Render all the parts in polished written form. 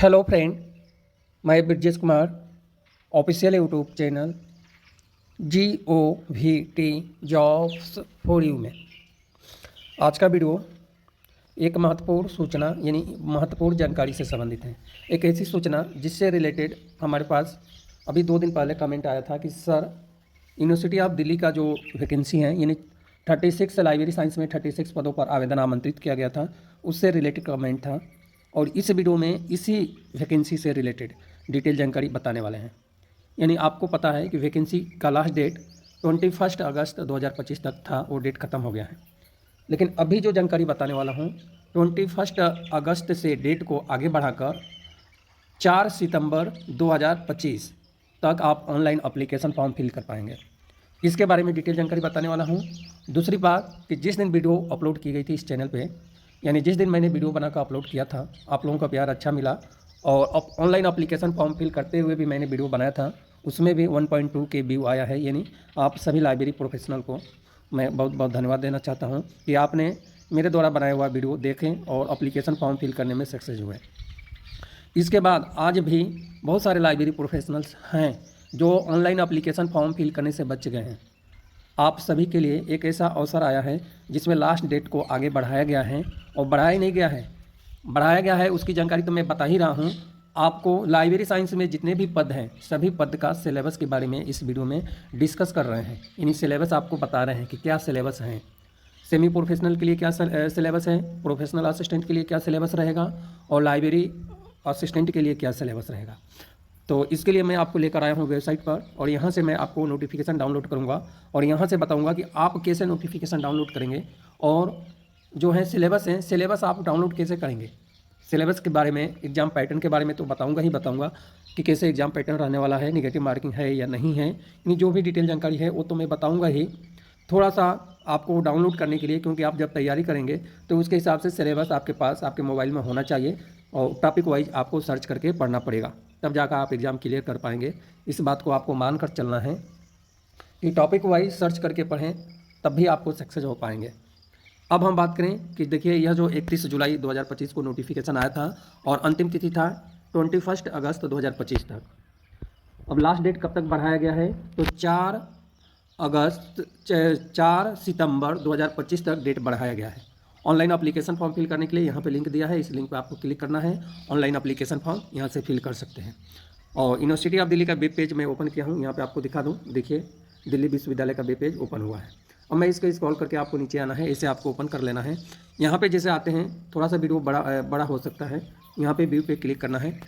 Hello friend, मैं Brajesh Kumar official YouTube channel GOVT jobs for you में आज का वीडियो एक महत्वपूर्ण सूचना यानी महत्वपूर्ण जानकारी से संबंधित है। एक ऐसी सूचना जिससे रिलेटेड हमारे पास अभी 2 दिन पहले कमेंट आया था कि सर यूनिवर्सिटी ऑफ दिल्ली का जो वैकेंसी है यानी 36 लाइब्रेरी साइंस में 36 पदों पर आवेदन आमंत्रित किया गया था, उससे रिलेटेड कमेंट था और इस वीडियो में इसी वैकेंसी से रिलेटेड डिटेल जानकारी बताने वाले हैं। यानी आपको पता है कि वैकेंसी का लास्ट डेट 21 अगस्त 2025 तक था, वो डेट ख़त्म हो गया है। लेकिन अभी जो जानकारी बताने वाला हूँ 21 अगस्त से डेट को आगे बढ़ाकर 4 सितंबर 2025 तक आप ऑनलाइन अप्लीकेशन फॉर्म फिल कर पाएंगे। इसके बारे में डिटेल जानकारी बताने वाला हूँ। दूसरी बात कि जिस दिन वीडियो अपलोड की गई थी इस चैनल पे, यानी जिस दिन मैंने वीडियो बनाकर अपलोड किया था, आप लोगों का प्यार अच्छा मिला और ऑनलाइन एप्लीकेशन फॉर्म फिल करते हुए भी मैंने वीडियो बनाया था, उसमें भी 1.2 के व्यू आया है। यानी आप सभी लाइब्रेरी प्रोफेशनल को मैं बहुत बहुत धन्यवाद देना चाहता हूं कि आपने मेरे द्वारा बनाया हुआ वीडियो देखें और एप्लीकेशन फॉर्म फिल करने में सक्सेस हुए। इसके बाद आज भी बहुत सारे लाइब्रेरी प्रोफेशनल्स हैं जो ऑनलाइन एप्लीकेशन फॉर्म फिल करने से बच गए हैं। आप सभी के लिए एक ऐसा अवसर आया है जिसमें लास्ट डेट को आगे बढ़ाया गया है और बढ़ाया नहीं गया है, बढ़ाया गया है उसकी जानकारी तो मैं बता ही रहा हूँ आपको। लाइब्रेरी साइंस में जितने भी पद हैं सभी पद का सिलेबस के बारे में इस वीडियो में डिस्कस कर रहे हैं। यानी सिलेबस आपको बता रहे हैं कि क्या सिलेबस हैं, सेमी प्रोफेशनल के लिए क्या सिलेबस है, प्रोफेशनल असिस्टेंट के लिए क्या सिलेबस रहेगा और लाइब्रेरी असिस्टेंट के लिए क्या सिलेबस रहेगा। तो इसके लिए मैं आपको लेकर आया हूँ वेबसाइट पर और यहाँ से मैं आपको नोटिफिकेशन डाउनलोड करूँगा और यहाँ से बताऊँगा कि आप कैसे नोटिफिकेशन डाउनलोड करेंगे और जो है सिलेबस है, सिलेबस आप डाउनलोड कैसे करेंगे। सिलेबस के बारे में, एग्जाम पैटर्न के बारे में तो बताऊँगा ही बताऊँगा कि कैसे एग्जाम पैटर्न रहने वाला है, निगेटिव मार्किंग है या नहीं है, यानी जो भी डिटेल जानकारी है वो तो मैं बताऊँगा ही। थोड़ा सा आपको डाउनलोड करने के लिए, क्योंकि आप जब तैयारी करेंगे तो उसके हिसाब से सिलेबस आपके पास आपके मोबाइल में होना चाहिए और टॉपिक वाइज आपको सर्च करके पढ़ना पड़ेगा, तब जाकर आप एग्ज़ाम क्लियर कर पाएंगे। इस बात को आपको मान कर चलना है कि टॉपिक वाइज सर्च करके पढ़ें, तब भी आपको सक्सेस हो पाएंगे। अब हम बात करें कि देखिए यह जो 31 जुलाई 2025 को नोटिफिकेशन आया था और अंतिम तिथि था 21 अगस्त 2025 तक। अब लास्ट डेट कब तक बढ़ाया गया है तो 4 सितंबर 2025 तक डेट बढ़ाया गया है। ऑनलाइन एप्लीकेशन फॉर्म फिल करने के लिए यहाँ पे लिंक दिया है, इस लिंक पे आपको क्लिक करना है, ऑनलाइन एप्लीकेशन फॉर्म यहाँ से फिल कर सकते हैं। और यूनिवर्सिटी ऑफ दिल्ली का वेब पेज मैं ओपन किया हूँ, यहाँ पे आपको दिखा दूँ, देखिए दिल्ली विश्वविद्यालय का वेब पेज ओपन हुआ है। अब मैं इसको स्क्रॉल करके आपको नीचे आना है, इसे आपको ओपन कर लेना है। यहाँ पे जैसे आते हैं थोड़ा सा वीडियो बड़ा हो सकता है, यहाँ पे व्यू पे क्लिक करना है।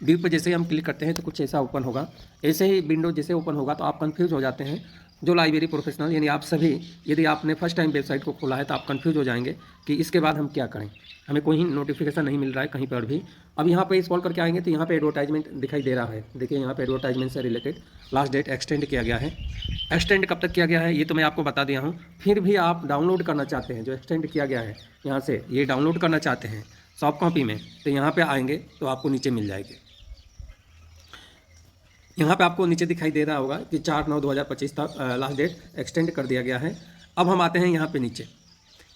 व्यू पे जैसे हम क्लिक करते हैं तो कुछ ऐसा ओपन होगा। ऐसे ही विंडो जैसे ओपन होगा तो आप कंफ्यूज हो जाते हैं। जो लाइब्रेरी प्रोफेशनल यानी आप सभी, यदि आपने फर्स्ट टाइम वेबसाइट को खोला है तो आप कंफ्यूज हो जाएंगे कि इसके बाद हम क्या करें, हमें कोई नोटिफिकेशन नहीं मिल रहा है कहीं पर भी। अब यहाँ पे स्क्रॉल करके आएंगे तो यहाँ पे एडवर्टाइजमेंट दिखाई दे रहा है। देखिए यहाँ पे एडवर्टाइजमेंट से रिलेटेड लास्ट डेट एक्सटेंड किया गया है। एक्सटेंड कब तक किया गया है ये तो मैं आपको बता दिया हूँ। फिर भी आप डाउनलोड करना चाहते हैं, जो एक्सटेंड किया गया है यहाँ से ये डाउनलोड करना चाहते हैं सॉफ्ट कॉपी में, तो यहाँ पर आएँगे तो आपको नीचे मिल जाएगी। यहाँ पे आपको नीचे दिखाई दे रहा होगा कि 4/9/2025 तक लास्ट डेट एक्सटेंड कर दिया गया है। अब हम आते हैं यहाँ पे नीचे,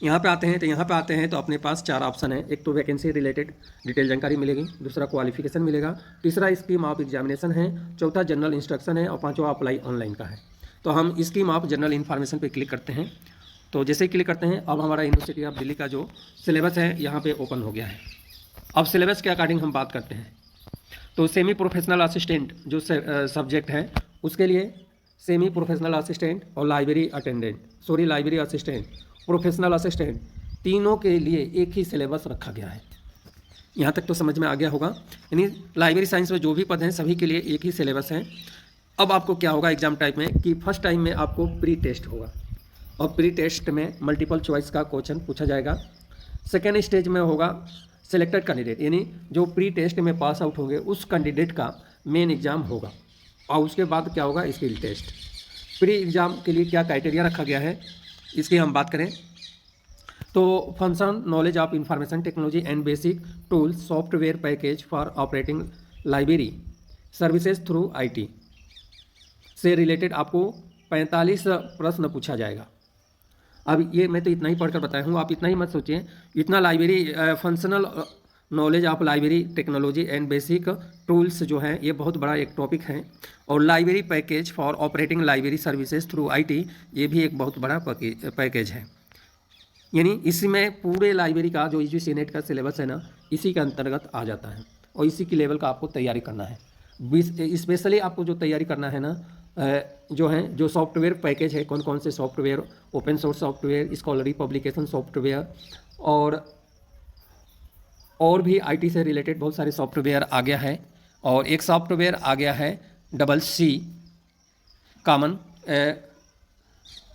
यहाँ पे आते हैं तो अपने पास 4 ऑप्शन है। एक तो वैकेंसी रिलेटेड डिटेल जानकारी मिलेगी, दूसरा क्वालिफिकेशन मिलेगा, तीसरा स्कीम ऑफ एग्जामिनेशन है, चौथा जनरल इंस्ट्रक्शन है और पाँचवा अप्लाई ऑनलाइन का है। तो हम स्कीम ऑफ जनरल इन्फॉर्मेशन पर क्लिक करते हैं। तो जैसे ही क्लिक करते हैं अब हमारा यूनिवर्सिटी ऑफ दिल्ली का जो सिलेबस है यहाँ पर ओपन हो गया है। अब सिलेबस के अकॉर्डिंग हम बात करते हैं तो सेमी प्रोफेशनल असिस्टेंट जो सब्जेक्ट है उसके लिए सेमी प्रोफेशनल असिस्टेंट और लाइब्रेरी असिस्टेंट, प्रोफेशनल असिस्टेंट, तीनों के लिए एक ही सिलेबस रखा गया है। यहाँ तक तो समझ में आ गया होगा। यानी लाइब्रेरी साइंस में जो भी पद हैं सभी के लिए एक ही सिलेबस है। अब आपको क्या होगा एग्जाम टाइप में कि फर्स्ट टाइम में आपको प्री टेस्ट होगा और प्री टेस्ट में मल्टीपल चॉइस का क्वेश्चन पूछा जाएगा। सेकेंड स्टेज में होगा सिलेक्टेड कैंडिडेट, यानी जो प्री टेस्ट में पास आउट होंगे उस कैंडिडेट का मेन एग्जाम होगा और उसके बाद क्या होगा स्किल टेस्ट। प्री एग्जाम के लिए क्या क्राइटेरिया रखा गया है इसकी हम बात करें तो function knowledge of information technology and basic tools software package for operating library services through IT से रिलेटेड आपको 45 प्रश्न पूछा जाएगा। अब ये मैं तो इतना ही पढ़कर बताया हूँ, आप इतना ही मत सोचिए। इतना library functional knowledge of library technology and basic tools जो है ये बहुत बड़ा एक टॉपिक है। और library package for operating library services through IT, ये भी एक बहुत बड़ा पैकेज है। यानी इसमें पूरे लाइब्रेरी का जो यूजीसी नेट का सिलेबस है ना, इसी के अंतर्गत आ जाता है और इसी की लेवल का आपको तैयारी करना है। स्पेशली आपको जो तैयारी करना है ना, जो है जो सॉफ्टवेयर पैकेज है, कौन कौन से software, open source software, scholarly publication software और भी आईटी से रिलेटेड बहुत सारे सॉफ्टवेयर आ गया है। और एक सॉफ्टवेयर आ गया है CC कॉमन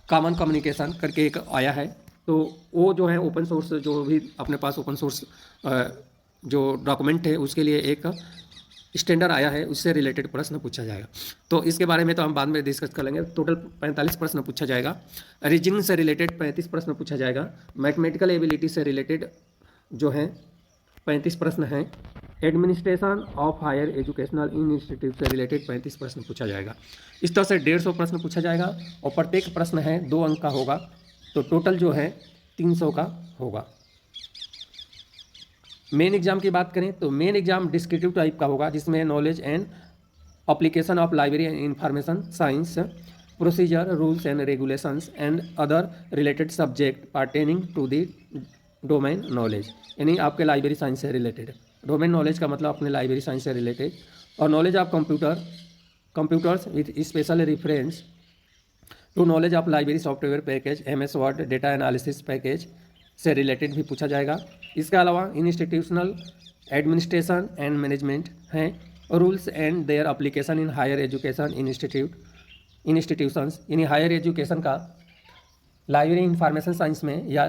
कम्युनिकेशन करके एक आया है। तो वो जो है ओपन सोर्स, जो भी अपने पास ओपन सोर्स जो डॉक्यूमेंट है उसके लिए एक स्टैंडर्ड आया है, उससे रिलेटेड प्रश्न पूछा जाएगा। तो इसके बारे में तो हम बाद में डिस्कस कर लेंगे। टोटल 45 प्रश्न पूछा जाएगा। रीजनिंग से रिलेटेड 35 प्रश्न पूछा जाएगा। मैथमेटिकल एबिलिटी से रिलेटेड जो है 35 प्रश्न हैं। Administration of higher educational institute से रिलेटेड 35 प्रश्न पूछा जाएगा। इस तरह से 150 प्रश्न पूछा जाएगा और प्रत्येक प्रश्न है 2 अंक का होगा, तो टोटल जो है 300 का होगा। मेन एग्जाम की बात करें तो मेन एग्जाम डिस्क्रिप्टिव टाइप का होगा, जिसमें knowledge and application of library and information science procedure rules and regulations and other related subject pertaining to the domain knowledge, यानी आपके लाइब्रेरी साइंस से रिलेटेड। डोमेन नॉलेज का मतलब अपने लाइब्रेरी साइंस से रिलेटेड। और knowledge of computers with special reference to knowledge of library software package, MS word data analysis package से related भी पूछा जाएगा। इसके अलावा इंस्टीट्यूशनल एडमिनिस्ट्रेशन एंड मैनेजमेंट हैं, rules and their application in higher education institutions, यानी higher education का library information science में या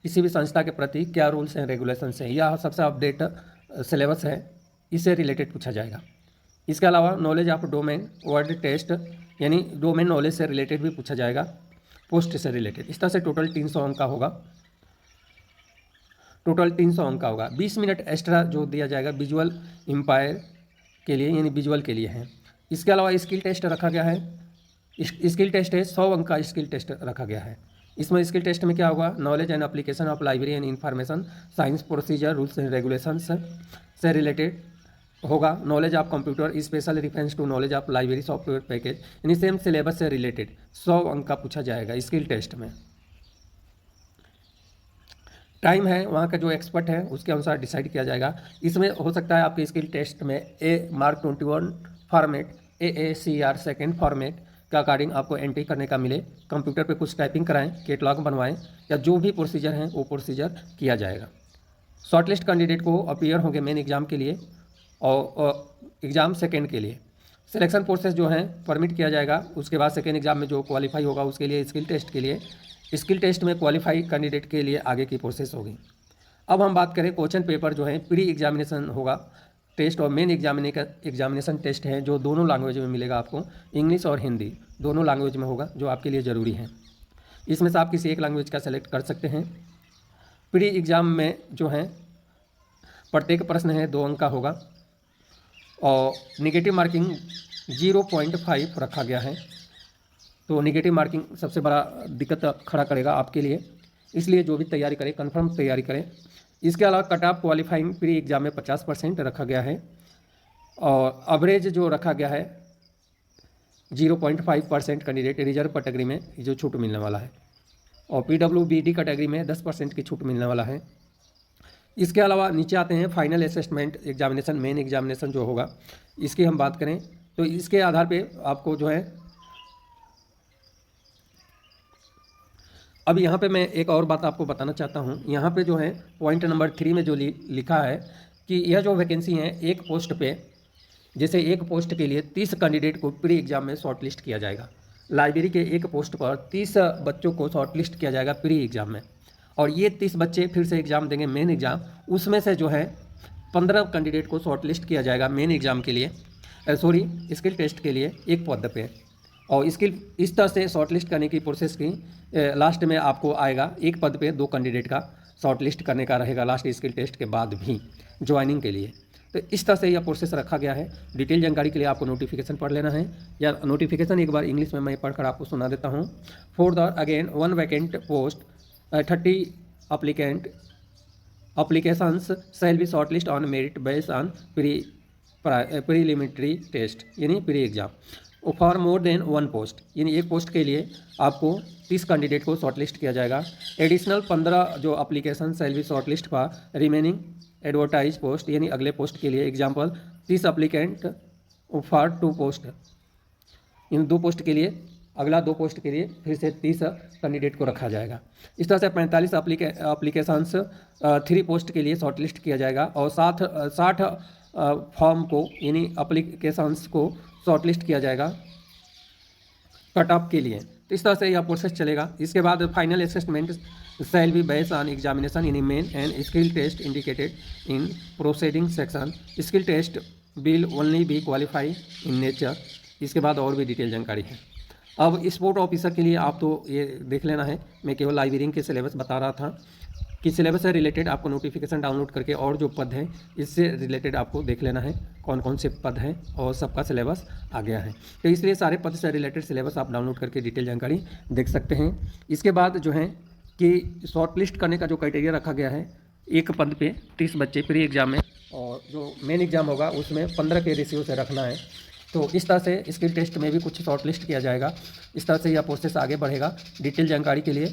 किसी भी संस्था के प्रति क्या रूल्स एंड रेगुलेशंस हैं, यह सबसे अपडेट सिलेबस है, इससे रिलेटेड पूछा जाएगा। इसके अलावा knowledge of domain word test, यानी डोमेन नॉलेज से रिलेटेड भी पूछा जाएगा, पोस्ट से रिलेटेड। इस तरह से टोटल 300 अंक का होगा। टोटल 300 अंक का होगा। 20 मिनट एक्स्ट्रा जो दिया जाएगा विजुअल एम्पायर के लिए, यानी विजुअल के लिए है। इसके अलावा स्किल टेस्ट रखा गया है। स्किल टेस्ट है 100 अंक का स्किल टेस्ट रखा गया है। इसमें स्किल टेस्ट में क्या होगा, knowledge and application of library and information science procedure rules and regulations से रिलेटेड होगा। Knowledge of computer special reference to knowledge of library software package, यानी सेम सिलेबस से रिलेटेड 100 अंक का पूछा जाएगा स्किल टेस्ट में। टाइम है वहाँ का जो एक्सपर्ट है उसके अनुसार डिसाइड किया जाएगा। इसमें हो सकता है आपके स्किल टेस्ट में mark 21 format, AACR second format के अकॉर्डिंग आपको एंट्री करने का मिले। कंप्यूटर पे कुछ टाइपिंग कराएं, कैटलॉग बनवाएं, या जो भी प्रोसीजर हैं वो प्रोसीजर किया जाएगा। शॉर्टलिस्ट कैंडिडेट को अपीयर होंगे मेन एग्जाम के लिए और एग्ज़ाम सेकेंड के लिए। सिलेक्शन प्रोसेस जो है परमिट किया जाएगा। उसके बाद सेकेंड एग्जाम में जो क्वालिफाई होगा उसके लिए स्किल टेस्ट के लिए, स्किल टेस्ट में क्वालिफाई कैंडिडेट के लिए आगे की प्रोसेस होगी। अब हम बात करें क्वेश्चन पेपर जो है प्री एग्जामिनेशन होगा टेस्ट और मेन एग्जामिनेशन टेस्ट है, जो दोनों लैंग्वेज में मिलेगा आपको, इंग्लिश और हिंदी दोनों लैंग्वेज में होगा, जो आपके लिए ज़रूरी है। इसमें से आप किसी एक लैंग्वेज का सेलेक्ट कर सकते हैं। प्री एग्ज़ाम में जो है प्रत्येक प्रश्न है 2 अंक का होगा और निगेटिव मार्किंग 0.5 रखा गया है। तो निगेटिव मार्किंग सबसे बड़ा दिक्कत खड़ा करेगा आपके लिए, इसलिए जो भी तैयारी करें कंफर्म तैयारी करें। इसके अलावा cut off qualifying pre exam में 50% रखा गया है और एवरेज जो रखा गया है 0.5% कैंडिडेट रिजर्व कैटेगरी में जो छूट मिलने वाला है और PWBD कैटेगरी में 10% की छूट मिलने वाला है। इसके अलावा नीचे आते हैं final assessment examination, main examination जो होगा इसकी हम बात करें तो इसके आधार पे आपको जो है, अब यहाँ पे मैं एक और बात आपको बताना चाहता हूँ। यहाँ पे जो है पॉइंट नंबर 3 में जो लिखा है कि यह जो वैकेंसी है एक पोस्ट पे, जैसे एक पोस्ट के लिए 30 कैंडिडेट को प्री एग्जाम में शॉर्टलिस्ट किया जाएगा। लाइब्रेरी के एक पोस्ट पर 30 बच्चों को शॉर्टलिस्ट किया जाएगा प्री एग्जाम में, और ये 30 बच्चे फिर से एग्ज़ाम देंगे मेन एग्ज़ाम। उसमें से जो है 15 कैंडिडेट को शॉर्टलिस्ट किया जाएगा मेन एग्ज़ाम के लिए, स्किल टेस्ट के लिए एक पद पे। और स्किल इस तरह से शॉर्टलिस्ट करने की प्रोसेस की लास्ट में आपको आएगा एक पद पे 2 कैंडिडेट का शॉर्टलिस्ट करने का रहेगा लास्ट स्किल टेस्ट के बाद भी ज्वाइनिंग के लिए। तो इस तरह से यह प्रोसेस रखा गया है। डिटेल जानकारी के लिए आपको नोटिफिकेशन पढ़ लेना है, या नोटिफिकेशन एक बार इंग्लिश में मैं पढ़कर आपको सुना देता हूँ। For the again 1 vacant post 30 applicant applications shall be shortlist on merit based on preliminary test यानी pre exam for more than one post, यानी एक पोस्ट के लिए आपको 30 कैंडिडेट को शॉर्टलिस्ट किया जाएगा। एडिशनल 15 जो application shall be shortlist for remaining advertise post, यानी अगले पोस्ट के लिए एग्जाम्पल 30 अप्लीकेंट फॉर 2 पोस्ट, इन 2 पोस्ट के लिए, अगला 2 पोस्ट के लिए फिर से 30 कैंडिडेट को रखा जाएगा। इस तरह से 45 अप्लीकेशंस 3 पोस्ट के लिए शॉर्टलिस्ट किया जाएगा और 60 फॉर्म को यानी अप्लीकेशंस को शॉर्टलिस्ट किया जाएगा कट ऑफ के लिए। तो इस तरह से यह प्रोसेस चलेगा। इसके बाद final assessment shall be based on examination in main and skill test indicated in proceeding section. Skill test will only be qualified in nature. इसके बाद और भी डिटेल जानकारी है। अब स्पोर्ट ऑफिसर के लिए आप तो ये देख लेना है, मैं केवल लाइब्रेरियन के सिलेबस बता रहा था कि सिलेबस से रिलेटेड आपको नोटिफिकेशन डाउनलोड करके और जो पद हैं इससे रिलेटेड आपको देख लेना है कौन कौन से पद हैं और सबका सिलेबस आ गया है। तो इसलिए सारे पद से रिलेटेड सिलेबस आप डाउनलोड करके डिटेल जानकारी देख सकते हैं। इसके बाद जो है कि शॉर्टलिस्ट करने का जो क्राइटेरिया रखा गया है, एक पद पे 30 बच्चे प्री एग्जाम में और जो मेन एग्जाम होगा उसमें 15 के रेशियो से रखना है। तो इस तरह से स्किल टेस्ट में भी कुछ शॉर्टलिस्ट किया जाएगा। इस तरह से यह प्रोसेस आगे बढ़ेगा। डिटेल जानकारी के लिए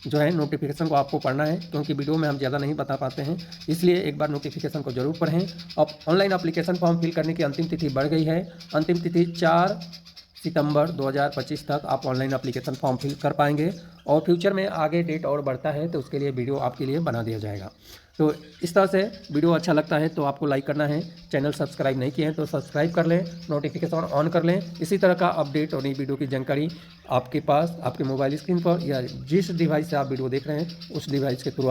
जो है नोटिफिकेशन को आपको पढ़ना है, क्योंकि वीडियो में हम ज़्यादा नहीं बता पाते हैं, इसलिए एक बार नोटिफिकेशन को जरूर पढ़ें। अब ऑनलाइन एप्लीकेशन फॉर्म फिल करने की अंतिम तिथि बढ़ गई है। अंतिम तिथि 4 सितंबर 2025 तक आप ऑनलाइन एप्लीकेशन फॉर्म फिल कर पाएंगे और फ्यूचर में आगे डेट और बढ़ता है तो उसके लिए वीडियो आपके लिए बना दिया जाएगा। तो इस तरह से वीडियो अच्छा लगता है तो आपको लाइक करना है। चैनल सब्सक्राइब नहीं किए हैं तो सब्सक्राइब कर लें, नोटिफिकेशन ऑन कर लें। इसी तरह का अपडेट और नई वीडियो की जानकारी आपके पास आपके मोबाइल स्क्रीन पर या जिस डिवाइस से आप वीडियो देख रहे हैं उस डिवाइस के थ्रू